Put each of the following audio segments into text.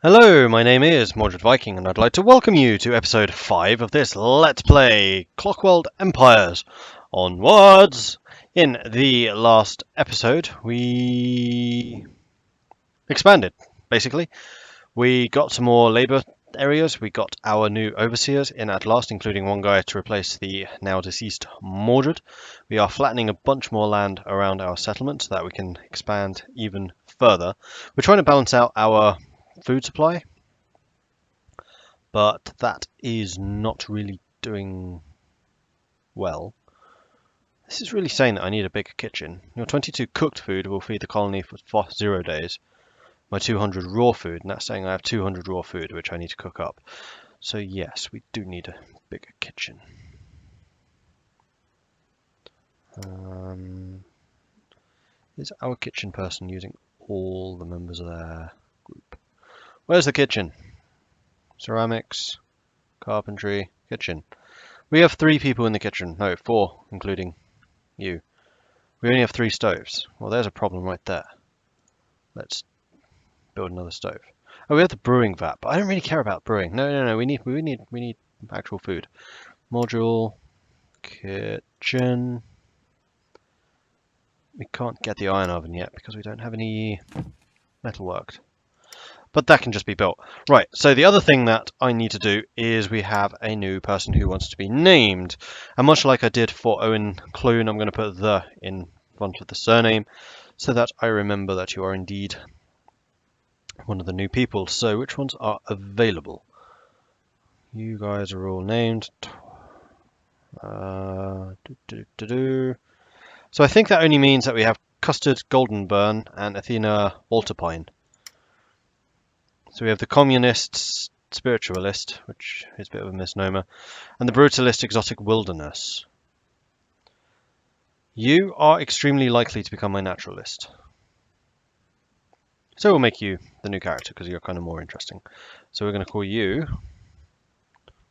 Hello, my name is Mordred Viking, and I'd like to welcome you to episode 5 of this Let's Play Clockwork Empires. Onwards! In the last episode, we expanded, basically. We got some more labour areas, we got our new overseers in at last, including one guy to replace the now deceased Mordred. We are flattening a bunch more land around our settlement so that we can expand even further. We're trying to balance out our food supply, but that is not really doing well. This is really saying that I need a bigger kitchen. Your 22 cooked food will feed the colony for 0 days. My 200 raw food, and that's saying I have 200 raw food which I need to cook up. So yes, we do need a bigger kitchen. Is our kitchen person using all the members of their group? Where's the kitchen? Ceramics, carpentry, kitchen. We have 3 people in the kitchen. No, 4, including you. We only have 3 stoves. Well, there's a problem right there. Let's build another stove. Oh, we have the brewing vat, but I don't really care about brewing. No. We need actual food. Module, kitchen. We can't get the iron oven yet because we don't have any metalworked. But that can just be built. Right, so the other thing that I need to do is we have a new person who wants to be named. And much like I did for Owen Clune, I'm going to put the in front of the surname so that I remember that you are indeed one of the new people. So which ones are available? You guys are all named. So I think that only means that we have Custard Goldenburn and Athena Walterpine. So we have the Communist Spiritualist, which is a bit of a misnomer, and the Brutalist Exotic Wilderness. You are extremely likely to become my Naturalist. So we'll make you the new character because you're kind of more interesting. So we're going to call you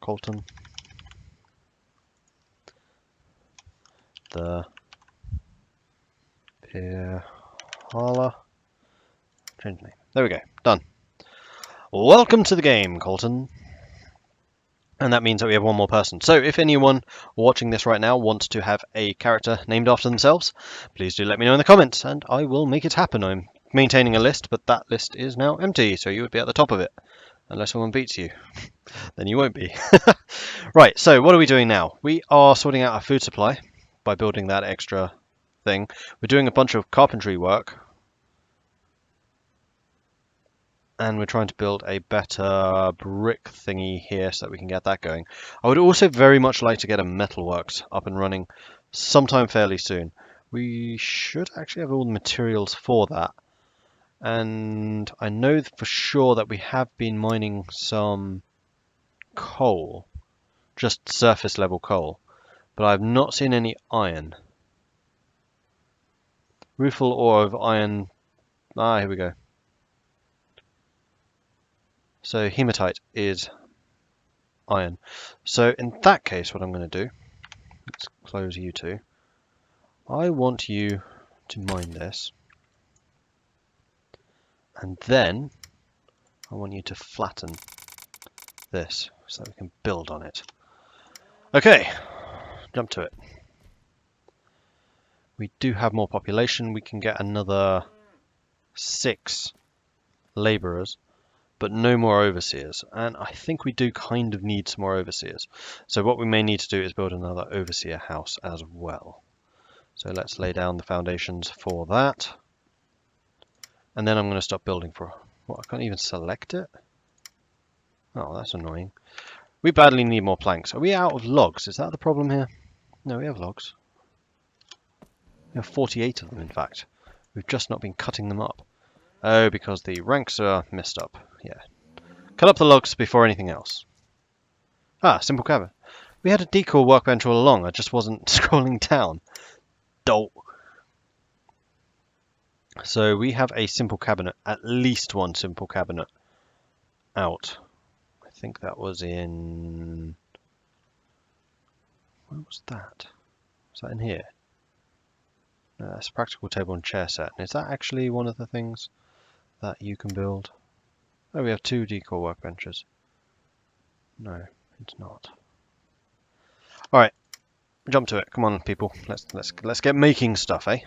Colton the Pirhala. Change name. There we go. Done. Welcome to the game, Colton. And that means that we have one more person. So if anyone watching this right now wants to have a character named after themselves, please do let me know in the comments and I will make it happen. I'm maintaining a list, but that list is now empty, so you would be at the top of it. Unless someone beats you. Then you won't be. Right, so what are we doing now? We are sorting out our food supply by building that extra thing. We're doing a bunch of carpentry work. And we're trying to build a better brick thingy here so that we can get that going. I would also very much like to get a metalworks up and running sometime fairly soon. We should actually have all the materials for that. And I know for sure that we have been mining some coal, just surface level coal, but I've not seen any iron. Rueful ore of iron. Ah, here we go. So hematite is iron. So in that case, what I'm going to do, let's close you two. I want you to mine this. And then I want you to flatten this so that we can build on it. Okay, jump to it. We do have more population. We can get another 6 laborers. But no more overseers, and I think we do kind of need some more overseers. So what we may need to do is build another overseer house as well. So let's lay down the foundations for that. And then I'm going to stop building for... What, I can't even select it? Oh, that's annoying. We badly need more planks. Are we out of logs? Is that the problem here? No, we have logs. We have 48 of them, in fact. We've just not been cutting them up. Oh, because the ranks are messed up. Yeah. Cut up the logs before anything else. Ah, simple cabin. We had a decor workbench all along. I just wasn't scrolling down. Dolt. So we have a simple cabinet. At least one simple cabinet out. I think that was in... Where was that? Was that in here? No, that's a practical table and chair set. Is that actually one of the things that you can build? Oh, we have 2 decor workbenches. No, it's not. All right, jump to it. Come on, people. Let's get making stuff, eh?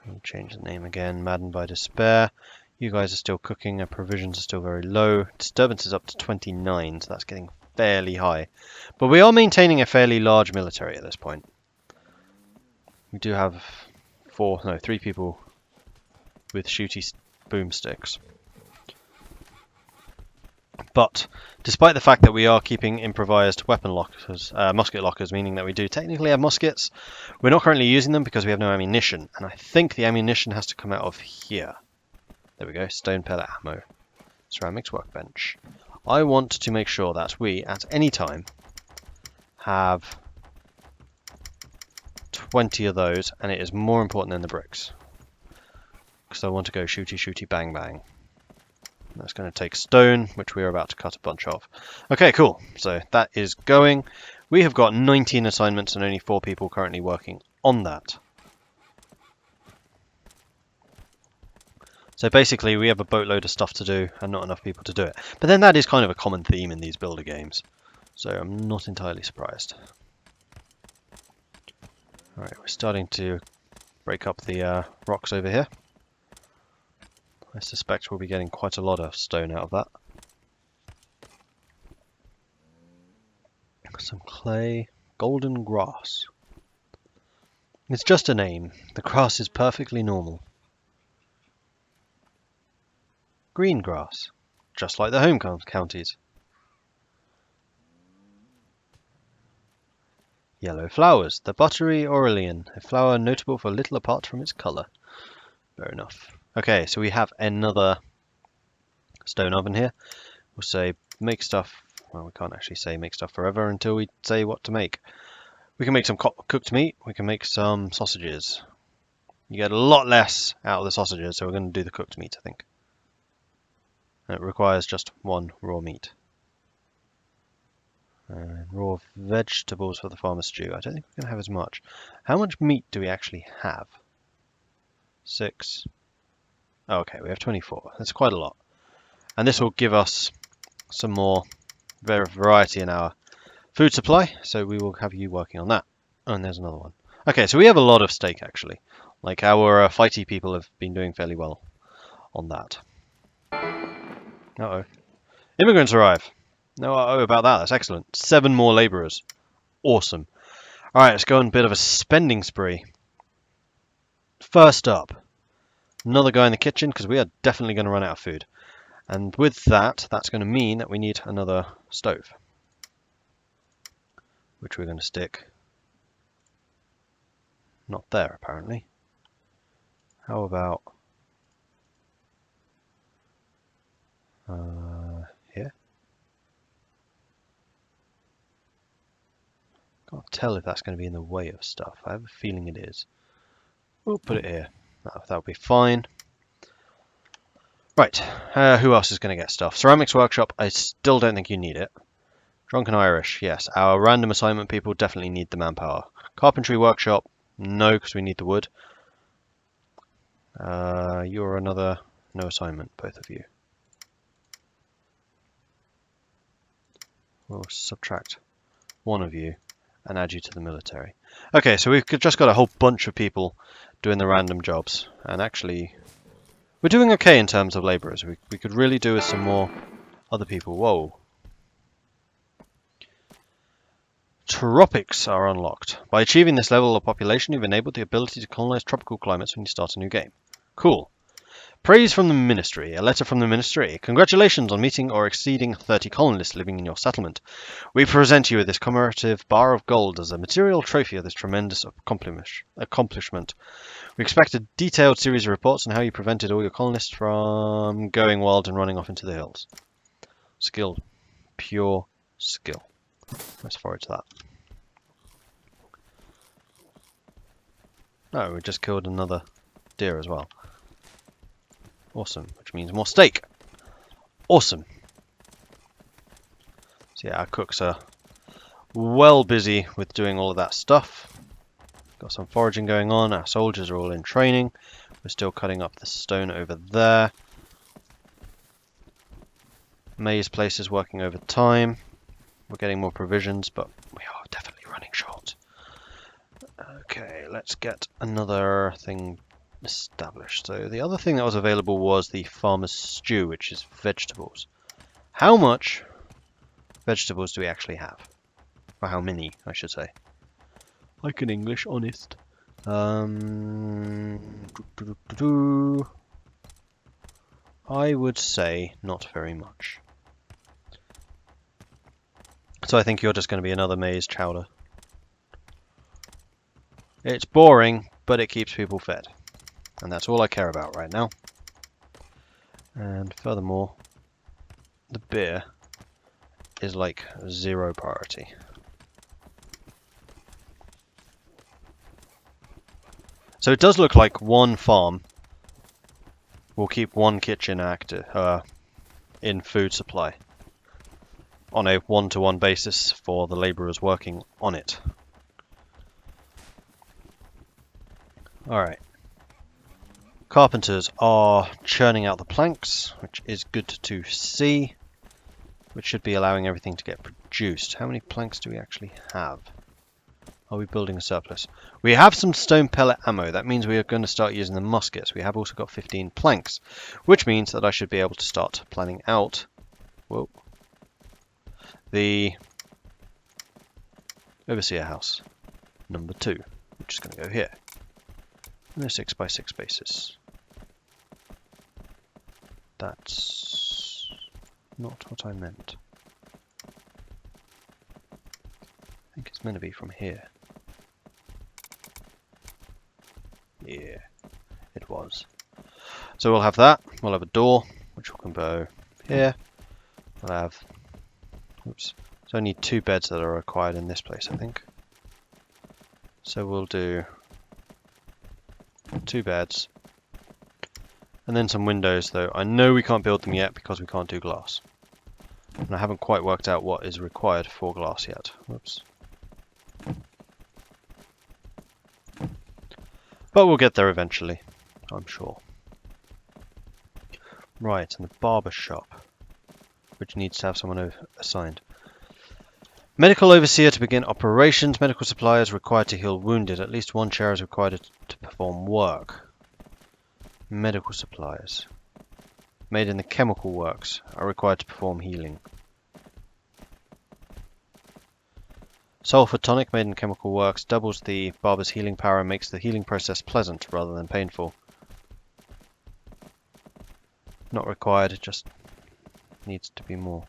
I'll change the name again. Maddened by Despair. You guys are still cooking. Our provisions are still very low. Disturbance is up to 29, so that's getting fairly high. But we are maintaining a fairly large military at this point. We do have 3 people with shooty boomsticks. But despite the fact that we are keeping improvised weapon lockers, musket lockers, meaning that we do technically have muskets, we're not currently using them because we have no ammunition. And I think the ammunition has to come out of here. There we go, stone pellet ammo. Ceramics workbench. I want to make sure that we, at any time, have 20 of those, and it is more important than the bricks. Because I want to go shooty, shooty, bang, bang. That's going to take stone, which we are about to cut a bunch of. Okay, cool. So that is going. We have got 19 assignments and only 4 people currently working on that. So basically, we have a boatload of stuff to do and not enough people to do it. But then that is kind of a common theme in these builder games. So I'm not entirely surprised. Alright, we're starting to break up the rocks over here. I suspect we'll be getting quite a lot of stone out of that. Some clay, golden grass. It's just a name. The grass is perfectly normal. Green grass, just like the home counties. Yellow flowers, the buttery Aurelian, a flower notable for little apart from its colour. Fair enough. Okay, so we have another stone oven here. We'll say make stuff. Well, we can't actually say make stuff forever until we say what to make. We can make some cooked meat. We can make some sausages. You get a lot less out of the sausages, so we're going to do the cooked meat, I think. And it requires just 1 raw meat. And raw vegetables for the farmer's stew. I don't think we're going to have as much. How much meat do we actually have? 6. Oh, okay, we have 24. That's quite a lot. And this will give us some more variety in our food supply, so we will have you working on that. Oh, and there's another one. Okay, so we have a lot of steak, actually. Like, our fighty people have been doing fairly well on that. Uh-oh. Immigrants arrive. No uh-oh about that. That's excellent. 7 more labourers. Awesome. Alright, let's go on a bit of a spending spree. First up, another guy in the kitchen, because we are definitely going to run out of food. And with that, that's going to mean that we need another stove. Which we're going to stick. Not there, apparently. How about here? Can't tell if that's going to be in the way of stuff. I have a feeling it is. We'll put it here. That'll be fine. Right, who else is going to get stuff? Ceramics Workshop, I still don't think you need it. Drunken Irish, yes. Our random assignment people definitely need the manpower. Carpentry Workshop, no, because we need the wood. You're another no assignment, both of you. We'll subtract 1 of you and add you to the military. Okay, so we've just got a whole bunch of people doing the random jobs. And actually, we're doing okay in terms of labourers. We could really do with some more other people. Whoa. Tropics are unlocked. By achieving this level of population, you've enabled the ability to colonize tropical climates when you start a new game. Cool. Praise from the Ministry. A letter from the Ministry. Congratulations on meeting or exceeding 30 colonists living in your settlement. We present you with this commemorative bar of gold as a material trophy of this tremendous accomplishment. We expect a detailed series of reports on how you prevented all your colonists from going wild and running off into the hills. Skill. Pure skill. Let's forward to that. No, we just killed another deer as well. Awesome, which means more steak. Awesome. So yeah, our cooks are well busy with doing all of that stuff. Got some foraging going on. Our soldiers are all in training. We're still cutting up the stone over there. Maze place is working overtime. We're getting more provisions, but we are definitely running short. Okay, let's get another thing established. So the other thing that was available was the farmer's stew, which is vegetables. How much vegetables do we actually have? Or how many, I should say. Like an English, honest. I would say not very much. So I think you're just going to be another maize chowder. It's boring, but it keeps people fed. And that's all I care about right now. And furthermore, the beer is like 0 priority. So it does look like one farm will keep one kitchen active in food supply on a one-to-one basis for the labourers working on it. Alright. Carpenters are churning out the planks, which is good to see, which should be allowing everything to get produced. How many planks do we actually have? Are we building a surplus? We have some stone pellet ammo. That means we are going to start using the muskets. We have also got 15 planks, which means that I should be able to start planning out the overseer house number 2, which is going to go here on a 6x6 basis. That's not what I meant. I think it's meant to be from here. Yeah, it was. So we'll have that. We'll have a door, which will go here. We'll have... Oops. There's only 2 beds that are required in this place, I think. So we'll do 2 beds. And then some windows, though. I know we can't build them yet because we can't do glass. And I haven't quite worked out what is required for glass yet. Whoops. But we'll get there eventually, I'm sure. Right, and the barber shop, which needs to have someone assigned. Medical overseer to begin operations. Medical suppliers required to heal wounded. At least 1 chair is required to perform work. Medical supplies made in the chemical works are required to perform healing. Sulfur tonic made in chemical works doubles the barber's healing power and makes the healing process pleasant rather than painful. Not required, it just needs to be more.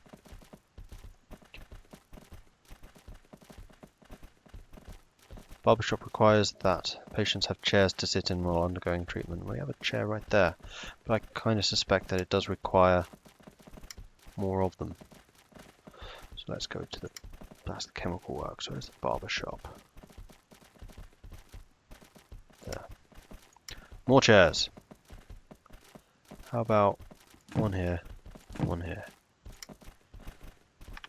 Barbershop requires that patients have chairs to sit in while undergoing treatment. We have a chair right there, but I kind of suspect that it does require more of them. So let's go to that's the chemical works. Where's the barbershop? There. More chairs. How about 1 here, 1 here?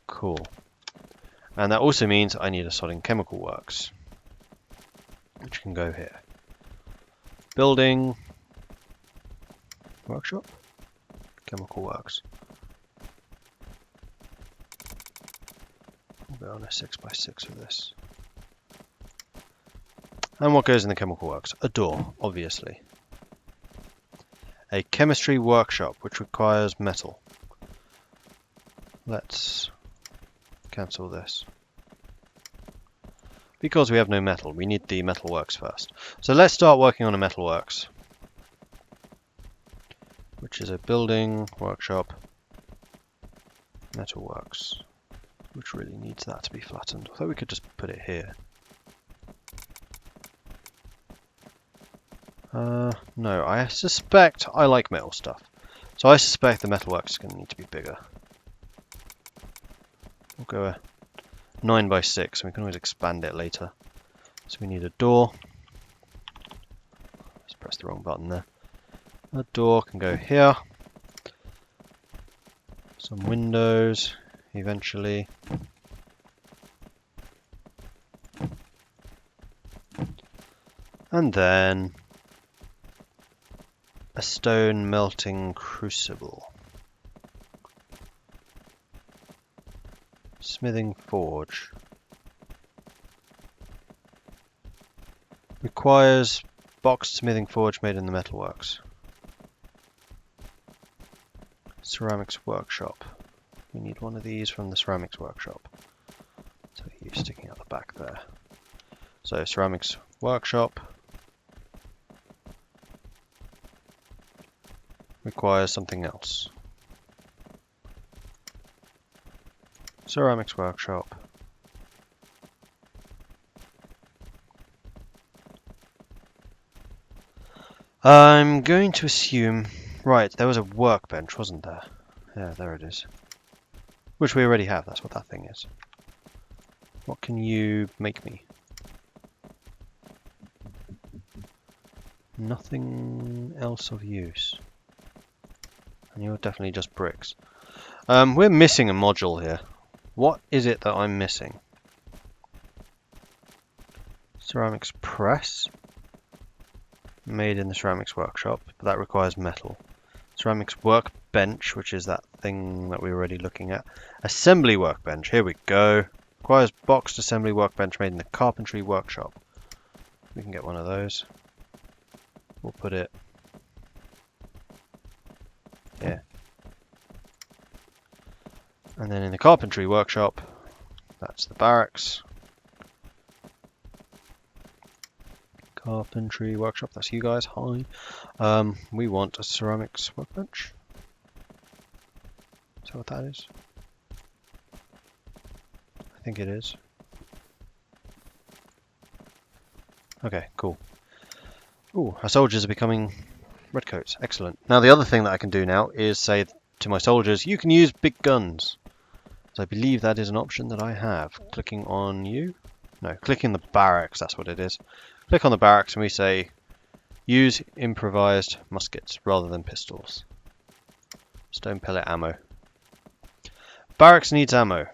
Cool. And that also means I need a sodding chemical works, which can go here. Building, workshop, chemical works. We'll go on a 6x6 with this. And what goes in the chemical works? A door, obviously. A chemistry workshop, which requires metal. Let's cancel this. Because we have no metal, we need the metalworks first. So let's start working on a metalworks, which is a building, workshop, metalworks, which really needs that to be flattened. Although we could just put it here. No, I suspect I like metal stuff. So I suspect the metalworks is going to need to be bigger. We'll go a 9x6, and we can always expand it later. So we need a door. Let's press the wrong button there. A door can go here. Some windows, eventually. And then a stone melting crucible. Smithing forge. Requires boxed smithing forge made in the metalworks. Ceramics workshop. We need one of these from the ceramics workshop. So you're sticking out the back there. So ceramics workshop requires something else. Ceramics workshop. I'm going to assume... Right, there was a workbench, wasn't there? Yeah, there it is. Which we already have, that's what that thing is. What can you make me? Nothing else of use. And you're definitely just bricks. We're missing a module here. What is it that I'm missing? Ceramics press. Made in the ceramics workshop, but that requires metal. Ceramics workbench, which is that thing that we were already looking at. Assembly workbench, here we go. Requires boxed assembly workbench made in the carpentry workshop. We can get one of those. We'll put it here. And then in the carpentry workshop, that's the barracks. Carpentry workshop, that's you guys, hi. We want a ceramics workbench. Is that what that is? I think it is. Okay, cool. Ooh, our soldiers are becoming redcoats, excellent. Now the other thing that I can do now is say to my soldiers, you can use big guns. So I believe that is an option that I have. Clicking on you? No, clicking the barracks, that's what it is. Click on the barracks and we say use improvised muskets rather than pistols. Stone pellet ammo. Barracks needs ammo.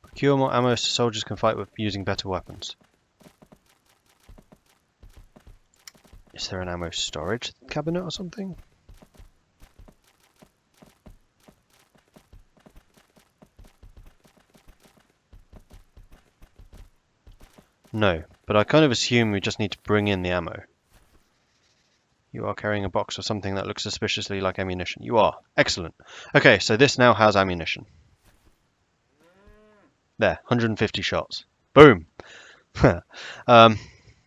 Procure more ammo so soldiers can fight with using better weapons. Is there an ammo storage cabinet or something? No, but I kind of assume we just need to bring in the ammo. You are carrying a box of something that looks suspiciously like ammunition. You are. Excellent. Okay, so this now has ammunition. There, 150 shots. Boom!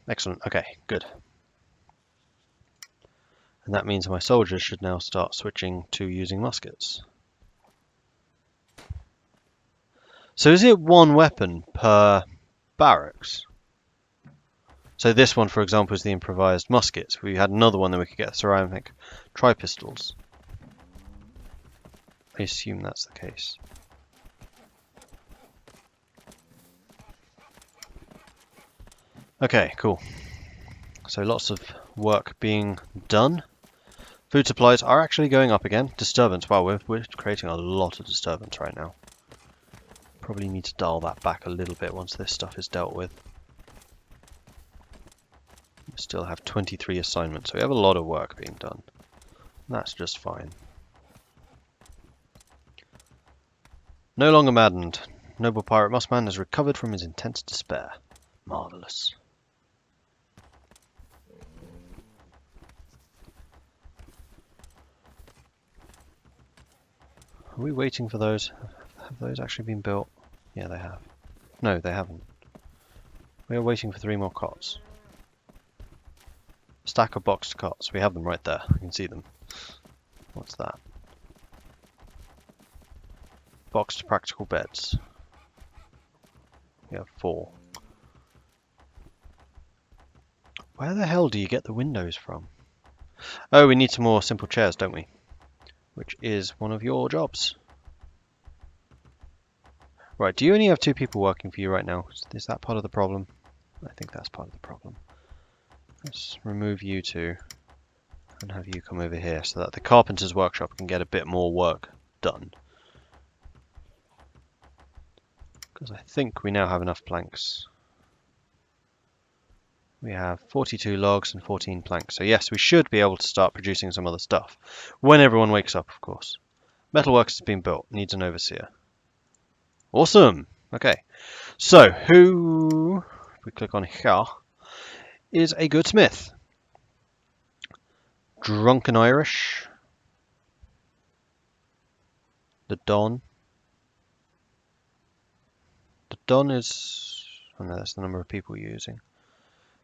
Excellent. Okay, good. And that means my soldiers should now start switching to using muskets. So is it one weapon per barracks? So this one, for example, is the improvised muskets. We had another one that we could get ceramic tri-pistols. I assume that's the case. Okay, cool. So lots of work being done. Food supplies are actually going up again. Disturbance. Wow, we're creating a lot of disturbance right now. Probably need to dial that back a little bit once this stuff is dealt with. We still have 23 assignments, so we have a lot of work being done. That's just fine. No longer maddened. Noble pirate Mossman has recovered from his intense despair. Marvelous. Are we waiting for those? Have those actually been built? Yeah, they have. No, they haven't. We are waiting for 3 more cots. Stack of boxed cots. We have them right there. I can see them. What's that? Boxed practical beds. We have 4. Where the hell do you get the windows from? Oh, we need some more simple chairs, don't we? Which is one of your jobs. Right, do you only have 2 people working for you right now? Is that part of the problem? I think that's part of the problem. Let's remove you 2 and have you come over here so that the carpenter's workshop can get a bit more work done. Because I think we now have enough planks. We have 42 logs and 14 planks. So yes, we should be able to start producing some other stuff. When everyone wakes up, of course. Metalworks has been built. Needs an overseer. Awesome! Okay. So, who, if we click on here, is a good smith? Drunken Irish. The Don. The Don is... oh no, that's the number of people using.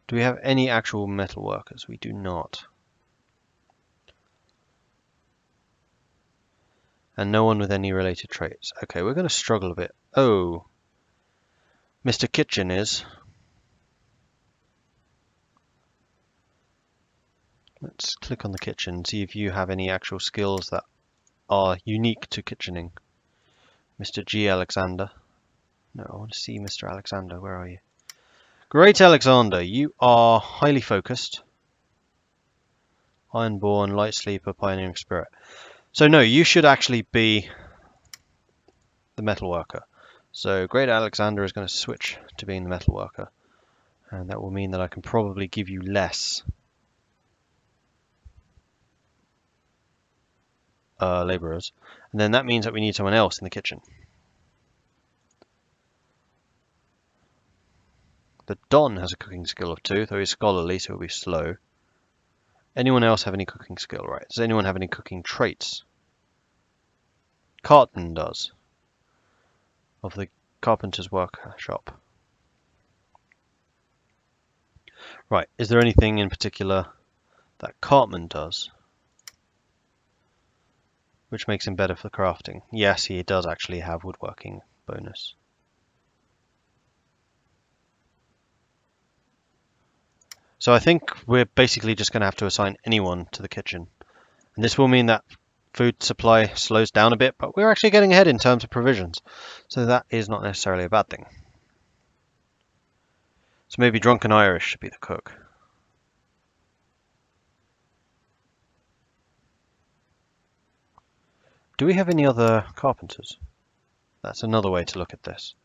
Do we have any actual metal workers? We do not. And no one with any related traits. Okay, we're going to struggle a bit. Oh, Mr. Kitchen is. Let's click on the kitchen and see if you have any actual skills that are unique to kitchening. Mr. G. Alexander. No, I want to see Mr. Alexander. Where are you? Great Alexander, you are highly focused. Ironborn, light sleeper, pioneering spirit. So no, you should actually be the metalworker. So Great Alexander is going to switch to being the metalworker. And that will mean that I can probably give you less laborers. And then that means that we need someone else in the kitchen. The Don has a cooking skill of 2, though he's scholarly, so he'll be slow. Anyone else have any cooking skill? Right. Does anyone have any cooking traits? Carton does. Of the carpenter's workshop. Right. Is there anything in particular that Cartman does which makes him better for crafting? Yes, he does actually have woodworking bonus. So I think we're basically just going to have to assign anyone to the kitchen. And this will mean that food supply slows down a bit, but we're actually getting ahead in terms of provisions. So that is not necessarily a bad thing. So maybe Drunken Irish should be the cook. Do we have any other carpenters? That's another way to look at this.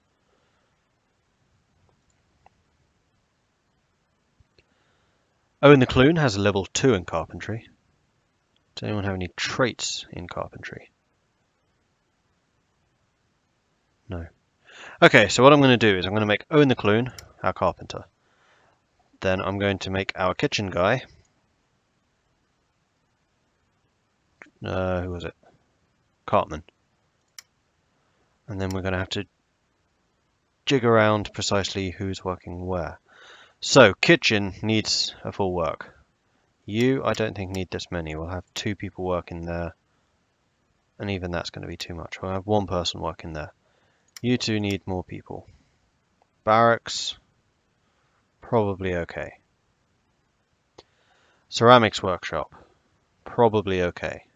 Owen the Clune has a level 2 in carpentry. Does anyone have any traits in carpentry? No. Okay, so what I'm going to do is I'm going to make Owen the Clune our carpenter. Then I'm going to make our kitchen guy. Who was it? Cartman. And then we're going to have to jig around precisely who's working where. So, kitchen needs a full work. You, I don't think, need this many. We'll have 2 people working there. And even that's going to be too much. We'll have 1 person working there. You 2 need more people. Barracks, probably okay. Ceramics workshop, probably okay.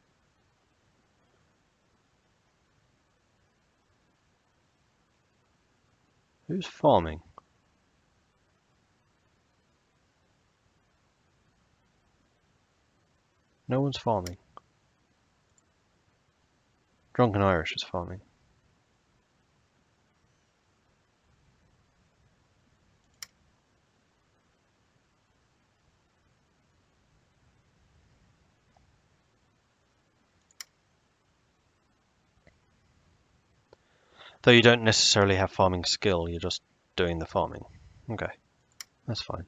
Who's farming? No one's farming. Drunken Irish is farming. Though you don't necessarily have farming skill, you're just doing the farming. Okay, that's fine.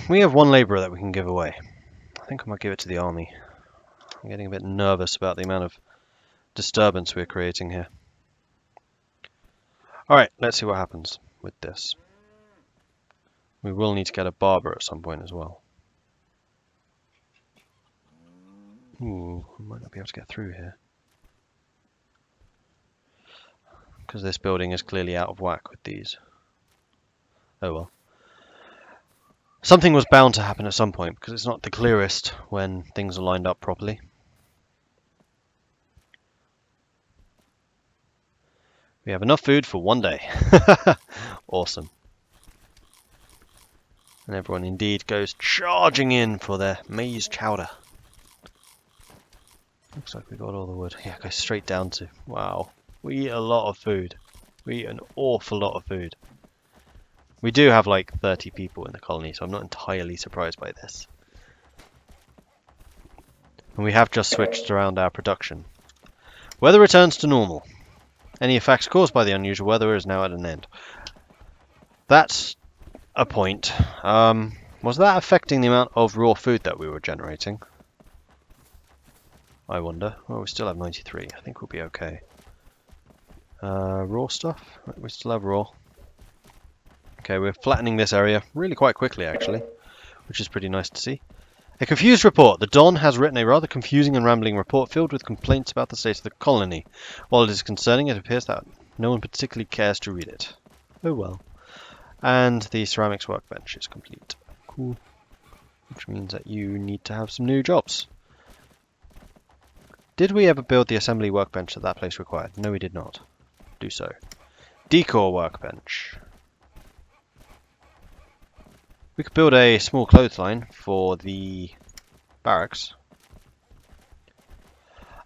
We have 1 labourer that we can give away. I think I might give it to the army. I'm getting a bit nervous about the amount of disturbance we're creating here. Alright, let's see what happens with this. We will need to get a barber at some point as well. Ooh, I might not be able to get through here. Because this building is clearly out of whack with these. Oh well. Something was bound to happen at some point, because it's not the clearest when things are lined up properly. We have enough food for 1 day. Awesome. And everyone indeed goes charging in for their maize chowder. Looks like we got all the wood. Yeah, go straight down to... wow. We eat a lot of food. We eat an awful lot of food. We do have like 30 people in the colony, so I'm not entirely surprised by this. And we have just switched around our production. Weather returns to normal. Any effects caused by the unusual weather is now at an end. That's a point. Was that affecting the amount of raw food that we were generating? I wonder. Well, we still have 93. I think we'll be okay. Raw stuff? We still have raw. Okay, we're flattening this area really quite quickly, actually, which is pretty nice to see. A confused report. The Don has written a rather confusing and rambling report filled with complaints about the state of the colony. While it is concerning, it appears that no one particularly cares to read it. Oh well. And the ceramics workbench is complete. Cool. Which means that you need to have some new jobs. Did we ever build the assembly workbench that that place required? No, we did not. Do so. Decor workbench. We could build a small clothesline for the barracks.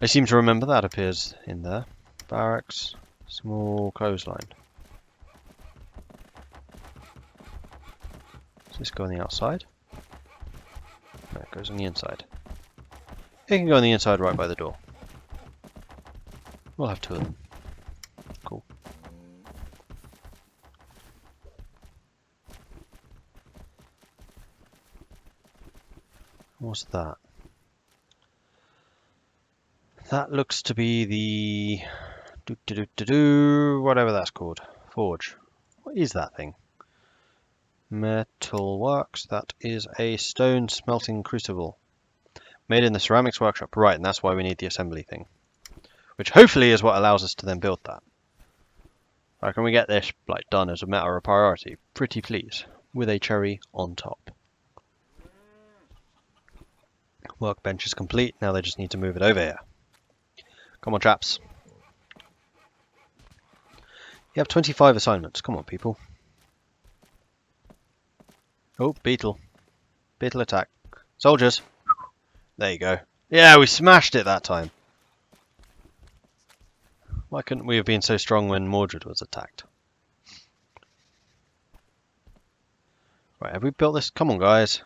I seem to remember that appears in there. Barracks, small clothesline. Does this go on the outside? No, it goes on the inside. It can go on the inside right by the door. We'll have two of them. Cool. What's that? That looks to be the whatever that's called. Forge. What is that thing? Metalworks. That is a stone smelting crucible. Made in the ceramics workshop. Right, and that's why we need the assembly thing. Which hopefully is what allows us to then build that. Right, can we get this like done as a matter of priority? Pretty please. With a cherry on top. Workbench is complete. Now they just need to move it over here. Come on, chaps. You have 25 assignments. Come on, people. Oh, beetle. Beetle attack. Soldiers. There you go. Yeah, we smashed it that time. Why couldn't we have been so strong when Mordred was attacked? Right, have we built this? Come on, guys.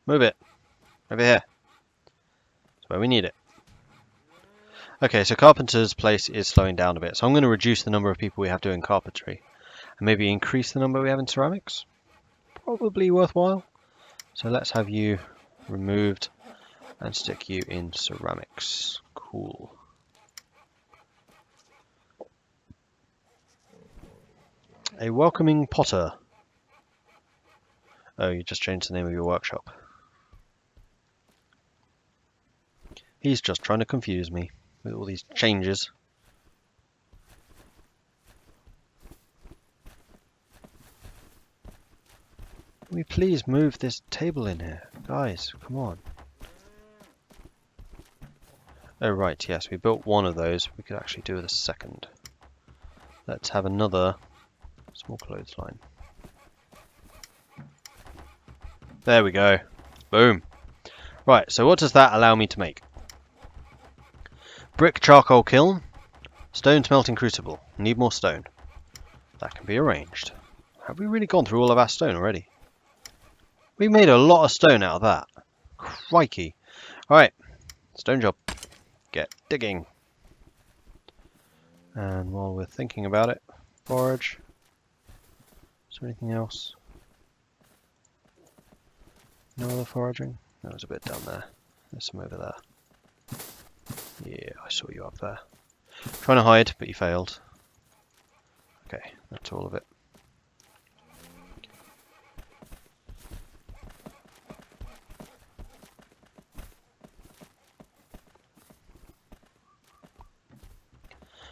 Move it. Over here. That's where we need it. Okay, so Carpenter's place is slowing down a bit. So I'm going to reduce the number of people we have doing carpentry. And maybe increase the number we have in ceramics. Probably worthwhile. So let's have you removed and stick you in ceramics. Cool. A welcoming potter. Oh, you just changed the name of your workshop. He's just trying to confuse me with all these changes. Can we please move this table in here? Guys, come on. Oh right, yes, we built one of those. We could actually do with a second. Let's have another small clothesline. There we go. Boom. Right, so what does that allow me to make? Brick charcoal kiln, stone smelting crucible. Need more stone. That can be arranged. Have we really gone through all of our stone already? We made a lot of stone out of that. Crikey. Alright, stone job. Get digging. And while we're thinking about it, forage. Is there anything else? No other foraging? No, there's a bit down there. There's some over there. Yeah, I saw you up there. Trying to hide, but you failed. Okay, that's all of it.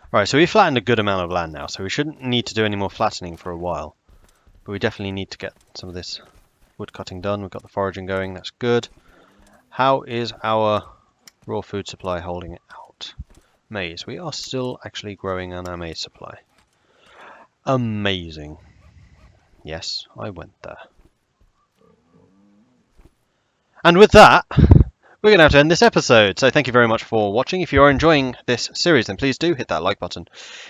Right, so we flattened a good amount of land now, so we shouldn't need to do any more flattening for a while. But we definitely need to get some of this wood cutting done. We've got the foraging going, that's good. How is our raw food supply holding it out? Maize. We are still actually growing on our maize supply. Amazing. Yes, I went there. And with that, we're going to have to end this episode. So thank you very much for watching. If you are enjoying this series, then please do hit that like button.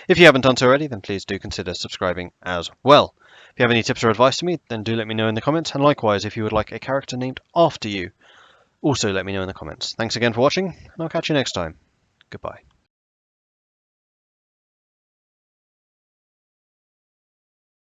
If you haven't done so already, then please do consider subscribing as well. If you have any tips or advice for me, then do let me know in the comments, and likewise, if you would like a character named after you, also let me know in the comments. Thanks again for watching, and I'll catch you next time. Goodbye.